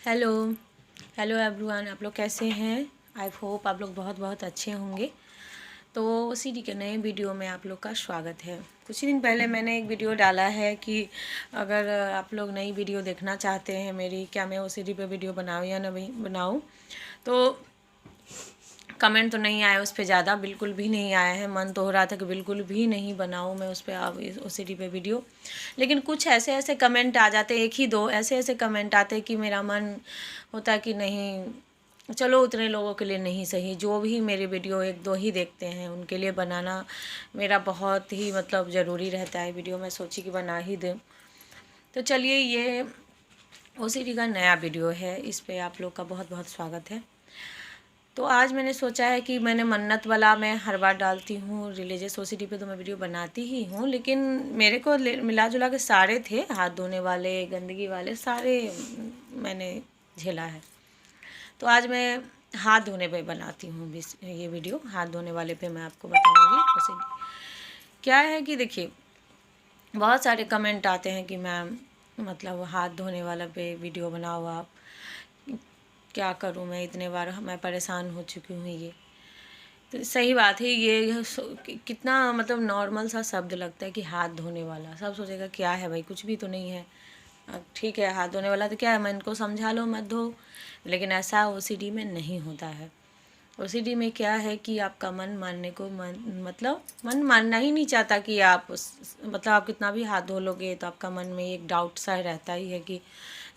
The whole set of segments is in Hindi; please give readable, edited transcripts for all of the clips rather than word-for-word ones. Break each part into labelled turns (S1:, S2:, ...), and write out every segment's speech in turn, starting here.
S1: हेलो हेलो एवरीवन, आप लोग कैसे हैं। आई होप आप लोग बहुत बहुत अच्छे होंगे। तो सीडी के नए वीडियो में आप लोग का स्वागत है। कुछ ही दिन पहले मैंने एक वीडियो डाला है कि अगर आप लोग नई वीडियो देखना चाहते हैं मेरी, क्या मैं OCD पे वीडियो बनाऊँ या नहीं बनाऊँ। तो कमेंट तो नहीं आया उस पर ज़्यादा, बिल्कुल भी नहीं आया है। मन तो हो रहा था कि बिल्कुल भी नहीं बनाऊँ मैं उस पर अब OCD पे वीडियो, लेकिन कुछ ऐसे ऐसे कमेंट आ जाते, एक ही दो ऐसे ऐसे कमेंट आते कि मेरा मन होता है कि नहीं, चलो उतने लोगों के लिए नहीं सही, जो भी मेरे वीडियो एक दो ही देखते हैं उनके लिए बनाना मेरा बहुत ही मतलब ज़रूरी रहता है। वीडियो मैं सोची कि बना ही दूँ। तो चलिए, ये OCD का नया वीडियो है, इस पर आप लोग का बहुत बहुत स्वागत है। तो आज मैंने सोचा है कि मैंने मन्नत वाला मैं हर बार डालती हूँ, रिलीजियस OCD पे तो मैं वीडियो बनाती ही हूँ, लेकिन मेरे को मिला जुला के सारे थे, हाथ धोने वाले, गंदगी वाले, सारे मैंने झेला है। तो आज मैं हाथ धोने पे बनाती हूँ ये वीडियो। हाथ धोने वाले पे मैं आपको बताऊँगी OCD क्या है। कि देखिए, बहुत सारे कमेंट आते हैं कि मैम मतलब हाथ धोने वाला पे वीडियो बनाओ आप, क्या करूँ मैं, इतने बार मैं परेशान हो चुकी हूँ। ये तो सही बात है। ये कितना मतलब नॉर्मल सा शब्द लगता है कि हाथ धोने वाला, सब सोचेगा क्या है भाई, कुछ भी तो नहीं है। ठीक है, हाथ धोने वाला तो क्या है, मैं इनको समझा लो मत धो, लेकिन ऐसा OCD में नहीं होता है। OCD में क्या है कि आपका मन मानने को मतलब मन मानना ही नहीं चाहता कि आप मतलब आप कितना भी हाथ धो लोगे तो आपका मन में एक डाउट सा रहता ही है कि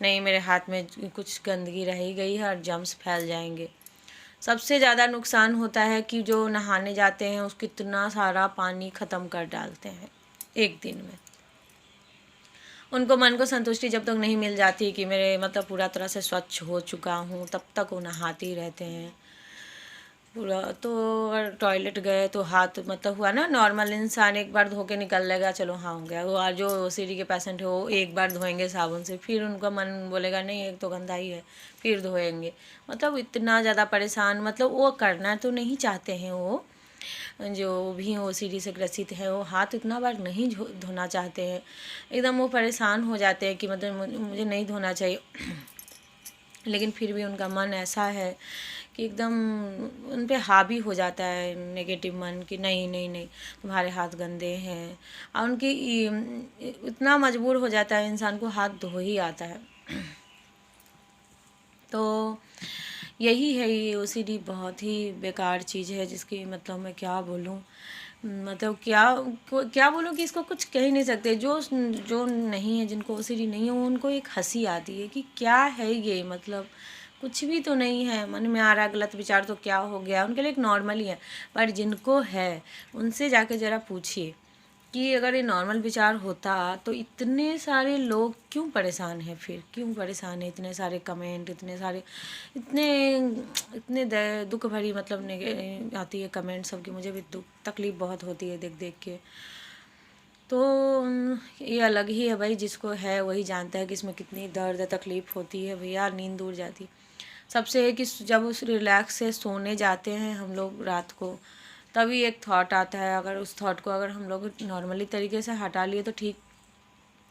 S1: नहीं, मेरे हाथ में कुछ गंदगी रह ही गई है और जर्म्स फैल जाएंगे। सबसे ज़्यादा नुकसान होता है कि जो नहाने जाते हैं उसको इतना सारा पानी ख़त्म कर डालते हैं एक दिन में। उनको मन को संतुष्टि जब तक नहीं मिल जाती कि मेरे मतलब पूरा तरह से स्वच्छ हो चुका हूँ, तब तक वो नहाते ही रहते हैं पूरा। तो अगर टॉयलेट गए तो हाथ मतलब हुआ ना, नॉर्मल इंसान एक बार धो के निकल लेगा, चलो हाँ हो गया। वो आज जो OCD के पेशेंट है वो एक बार धोएंगे साबुन से, फिर उनका मन बोलेगा नहीं एक तो गंदा ही है, फिर धोएंगे। मतलब इतना ज़्यादा परेशान, मतलब वो करना तो नहीं चाहते हैं, वो जो भी OCD से ग्रसित है वो हाथ इतना बार नहीं धोना चाहते हैं। एकदम वो परेशान हो जाते हैं कि मतलब मुझे नहीं धोना चाहिए, लेकिन फिर भी उनका मन ऐसा है कि एकदम उन पे हावी हो जाता है नेगेटिव मन कि नहीं नहीं नहीं, तुम्हारे हाथ गंदे हैं। और उनकी इतना मजबूर हो जाता है इंसान को, हाथ धो ही आता है। तो यही है, ये OCD बहुत ही बेकार चीज़ है, जिसकी मतलब मैं क्या बोलूँ, मतलब क्या बोलूँ कि इसको कुछ कह ही नहीं सकते। जो जो नहीं है, जिनको OCD नहीं है, उनको एक हंसी आती है कि क्या है ये, मतलब कुछ भी तो नहीं है, मन में आ रहा है गलत विचार तो क्या हो गया, उनके लिए एक नॉर्मल ही है। पर जिनको है उनसे जाके ज़रा पूछिए कि अगर ये नॉर्मल विचार होता तो इतने सारे लोग क्यों परेशान हैं, फिर क्यों परेशान है, इतने सारे कमेंट, इतने सारे इतने इतने दुख भरी मतलब आती है कमेंट सबकी। मुझे भी दुख तकलीफ़ बहुत होती है देख देख के। तो ये अलग ही है भाई, जिसको है वही जानता है कि इसमें कितनी दर्द तकलीफ़ होती है भैया, नींद उड़ जाती। सबसे है कि जब उस रिलैक्स से सोने जाते हैं हम लोग रात को, तभी एक थॉट आता है। अगर उस थॉट को अगर हम लोग नॉर्मली तरीके से हटा लिए तो ठीक,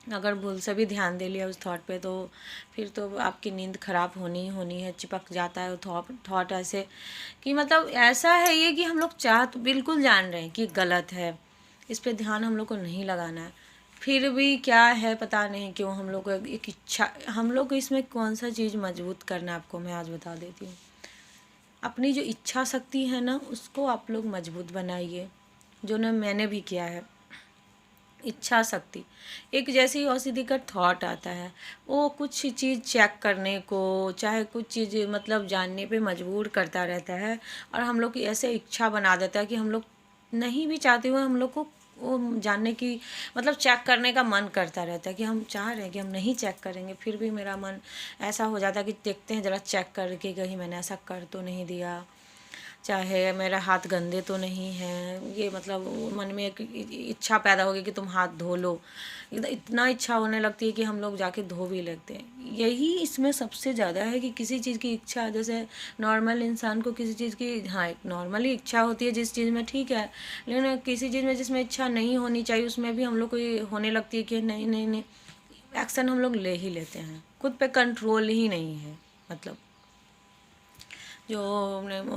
S1: अगर भूल से भी ध्यान दे लिया उस थॉट पे तो फिर तो आपकी नींद ख़राब होनी ही होनी है। चिपक जाता है वो थॉट ऐसे कि मतलब ऐसा है ये कि हम लोग चाह तो बिल्कुल जान रहे हैं कि गलत है, इस पे ध्यान हम लोग को नहीं लगाना है, फिर भी क्या है पता नहीं क्यों हम लोग को एक इच्छा, हम लोग को इसमें कौन सा चीज़ मजबूत करना है आपको मैं आज बता देती हूँ। अपनी जो इच्छा शक्ति है ना, उसको आप लोग मजबूत बनाइए, जो ना मैंने भी किया है। इच्छा शक्ति एक जैसे ही OCD का थॉट आता है, वो कुछ चीज़ चेक करने को, चाहे कुछ चीज़ मतलब जानने पे मजबूर करता रहता है, और हम लोग की ऐसे इच्छा बना देता है कि हम लोग नहीं भी चाहते हुए हम लोग को वो जानने की मतलब चेक करने का मन करता रहता है कि हम चाह रहे हैं कि हम नहीं चेक करेंगे, फिर भी मेरा मन ऐसा हो जाता है कि देखते हैं ज़रा चेक करके कहीं मैंने ऐसा कर तो नहीं दिया, चाहे मेरा हाथ गंदे तो नहीं हैं। ये मतलब मन में एक इच्छा पैदा होगी कि तुम हाथ धो लो, इतना इच्छा होने लगती है कि हम लोग जाके धो भी लेते हैं। यही इसमें सबसे ज़्यादा है कि किसी चीज़ की इच्छा, जैसे नॉर्मल इंसान को किसी चीज़ की हाँ एक नॉर्मली इच्छा होती है जिस चीज़ में, ठीक है, लेकिन किसी चीज़ में जिसमें इच्छा नहीं होनी चाहिए उसमें भी हम लोग को ये होने लगती है कि नहीं नहीं नहीं, एक्शन हम लोग ले ही लेते हैं, खुद पे कंट्रोल ही नहीं है। मतलब जो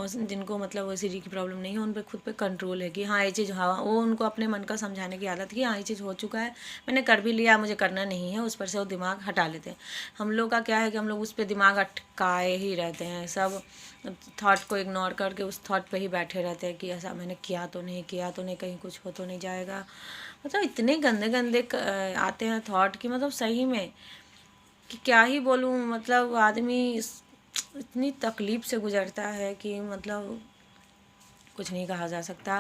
S1: जिनको मतलब ओसीडी की प्रॉब्लम नहीं है उन पे खुद पे कंट्रोल है कि हाँ ये चीज़, हाँ वो उनको अपने मन का समझाने की आदत कि हाँ ये चीज़ हो चुका है, मैंने कर भी लिया, मुझे करना नहीं है, उस पर से वो दिमाग हटा लेते हैं। हम लोग का क्या है कि हम लोग उस पर दिमाग अटकाए ही रहते हैं, सब थॉट को इग्नोर करके उस थॉट पे ही बैठे रहते हैं कि ऐसा मैंने किया तो नहीं, कहीं कुछ हो तो नहीं जाएगा। मतलब इतने गंदे गंदे आते हैं थॉट कि मतलब सही में कि क्या ही बोलूँ, मतलब आदमी इतनी तकलीफ़ से गुज़रता है कि मतलब कुछ नहीं कहा जा सकता।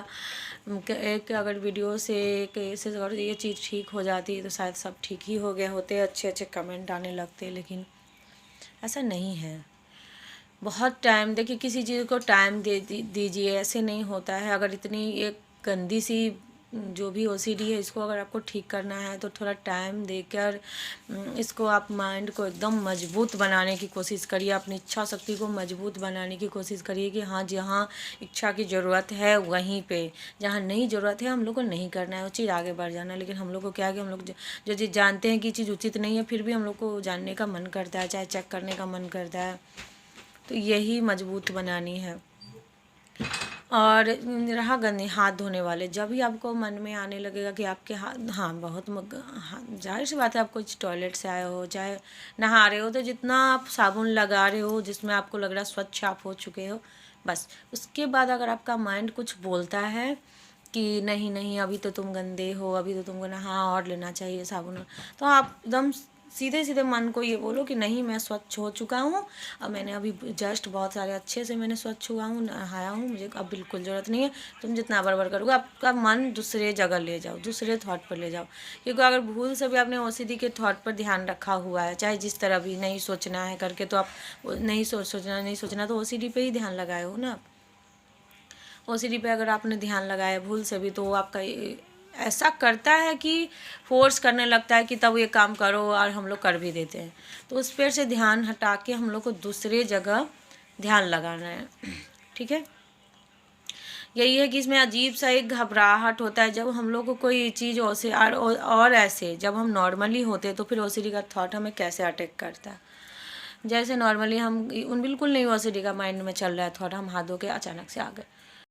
S1: एक अगर वीडियो से कैसे अगर ये चीज़ ठीक हो जाती तो शायद सब ठीक ही हो गए होते, अच्छे अच्छे कमेंट आने लगते, लेकिन ऐसा नहीं है। बहुत टाइम देखिए, किसी चीज़ को टाइम दीजिए, ऐसे नहीं होता है। अगर इतनी एक गंदी सी जो भी ओसीडी है इसको अगर आपको ठीक करना है तो थोड़ा टाइम देकर इसको आप माइंड को एकदम मजबूत बनाने की कोशिश करिए, अपनी इच्छा शक्ति को मजबूत बनाने की कोशिश करिए कि हाँ जहाँ इच्छा की ज़रूरत है वहीं पे, जहाँ नहीं ज़रूरत है हम लोग को नहीं करना है, वो चीज़ आगे बढ़ जाना है। लेकिन हम लोग को क्या है कि हम लोग जो चीज़ जानते हैं कि चीज़ उचित नहीं है फिर भी हम लोग को जानने का मन करता है, चाहे चेक करने का मन करता है। तो यही मजबूत बनानी है। और रहा गंदे हाथ धोने वाले, जब भी आपको मन में आने लगेगा कि आपके हाथ, हाँ बहुत जाहिर सी बात है, आप कुछ टॉयलेट से आए हो चाहे नहा रहे हो तो जितना आप साबुन लगा रहे हो जिसमें आपको लग रहा है स्वच्छ आप हो चुके हो, बस उसके बाद अगर आपका माइंड कुछ बोलता है कि नहीं नहीं अभी तो तुम गंदे हो, अभी तो तुमको नहा और लेना चाहिए साबुन, तो आप एकदम सीधे सीधे मन को ये बोलो कि नहीं मैं स्वच्छ हो चुका हूँ, अब मैंने अभी जस्ट बहुत सारे अच्छे से मैंने स्वच्छ हुआ हूँ, नहाया हूँ, मुझे अब बिल्कुल ज़रूरत नहीं है। तुम जितना बड़बड़ करोगे आपका मन दूसरे जगह ले जाओ, दूसरे थॉट पर ले जाओ, क्योंकि अगर भूल से भी आपने ओसीडी के थॉट पर ध्यान रखा हुआ है, चाहे जिस तरह भी नहीं सोचना है करके, तो आप नहीं सोचना तो ओसीडी पे ही ध्यान लगाए हो ना। ओसीडी पे अगर आपने ध्यान लगाया भूल से भी तो वो आपका ऐसा करता है कि फोर्स करने लगता है कि तब ये काम करो, और हम लोग कर भी देते हैं। तो उस पर से ध्यान हटा के हम लोग को दूसरे जगह ध्यान लगाना है, ठीक है। यही है कि इसमें अजीब सा एक घबराहट होता है जब हम लोग को कोई चीज़ और ऐसे जब हम नॉर्मली होते तो फिर ओसीडी का थॉट हमें कैसे अटैक करता है। जैसे नॉर्मली हम बिल्कुल नहीं ओसीडी का माइंड में चल रहा है थॉट, हम हाथ धो के अचानक से आ गए